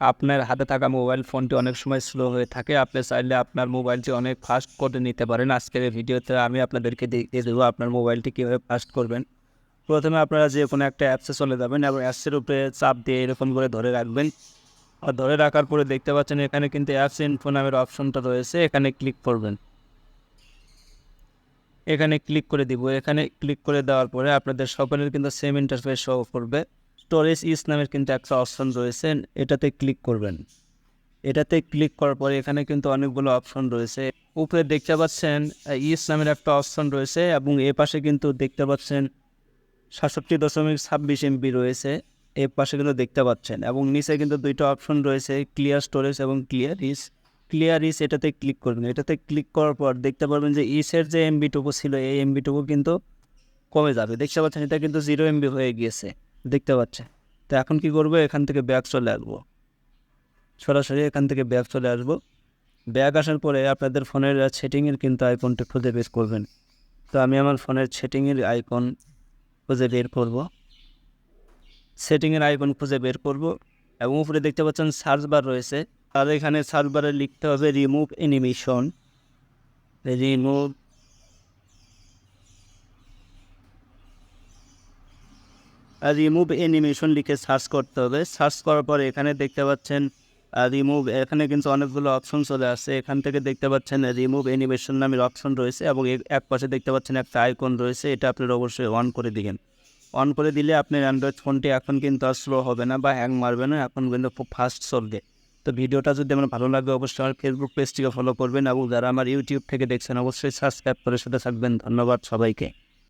আপনার হাতে থাকা মোবাইল ফোনটি অনেক সময় স্লো হয়ে থাকে। আপনি চাইলে আপনার মোবাইলটি অনেক ফাস্ট করে নিতে পারেন। আজকের এই ভিডিওতে আমি আপনাদেরকে দেখিয়ে দেবো আপনার মোবাইলটি কীভাবে ফাস্ট করবেন। প্রথমে আপনারা যে কোনো একটা অ্যাপসে চলে যাবেন এবং অ্যাপসের উপরে চাপ দিয়ে এরকম করে ধরে রাখবেন। আর ধরে রাখার পরে দেখতে পাচ্ছেন এখানে কিন্তু অ্যাপস ইনফো নামের অপশনটা রয়েছে, এখানে ক্লিক করবেন। এখানে ক্লিক করে দিব। এখানে ক্লিক করে দেওয়ার পরে আপনাদের সকলের কিন্তু সেম ইন্টারফেস শো করবে। স্টোরেজ ইজ নামের কিন্তু একটা অপশন রয়েছে, এটাতে ক্লিক করবেন। এটাতে ক্লিক করার পরে এখানে কিন্তু অনেকগুলো অপশন রয়েছে। উপরে দেখতে পাচ্ছেন ইস নামের একটা অপশন রয়েছে এবং এ পাশে কিন্তু দেখতে পাচ্ছেন 67.26 MB রয়েছে, এ পাশে কিন্তু দেখতে পাচ্ছেন। এবং নিচে কিন্তু দুইটা অপশন রয়েছে, ক্লিয়ার স্টোরেজ এবং ক্লিয়ার ইস এটাতে ক্লিক করবেন। এটাতে ক্লিক করার পর দেখতে পারবেন যে ইসের যে এমবিটুকু ছিল এই এমবিটুকু কিন্তু কমে যাবে। দেখতে পাচ্ছেন এটা কিন্তু 0 MB হয়ে গিয়েছে, দেখতে পাচ্ছেন। তো এখন কি করবো, এখান থেকে ব্যাক চলে আসবো, সরাসরি এখান থেকে ব্যাক চলে আসবো। ব্যাক আসার পরে আপনাদের ফোনের সেটিংয়ের কিন্তু আইকনটি খুঁজে বের করবেন। তো আমি আমার ফোনের সেটিংয়ের আইকন খুঁজে বের করব, এবং উপরে দেখতে পাচ্ছেন সার্চ বার রয়েছে। আর এখানে সার্চ বারে লিখতে হবে রিমুভ অ্যানিমেশন লিখে সার্চ করতে হবে। সার্চ করার পরে এখানে দেখতে পাচ্ছেন এখানে কিন্তু অনেকগুলো অপশন চলে আসছে। এখান থেকে দেখতে পাচ্ছেন রিমুভ অ্যানিমেশন নামের অপশন রয়েছে এবং এক পাশে দেখতে পাচ্ছেন একটা আইকন রয়েছে, এটা আপনারা অবশ্যই অন করে দিবেন। অন করে দিলে আপনার অ্যান্ড্রয়েড ফোনটি এখন কিন্তু আর স্লো হবে না বা হ্যাং মারবে না, এখন কিন্তু খুব ফাস্ট চলবে। তো ভিডিওটা যদি আমার ভালো লাগে অবশ্যই আমার ফেসবুক পেজটিকে ফলো করবেন এবং যারা আমার ইউটিউব থেকে দেখছেন অবশ্যই সাবস্ক্রাইব করে সাথে থাকবেন। ধন্যবাদ সবাইকে।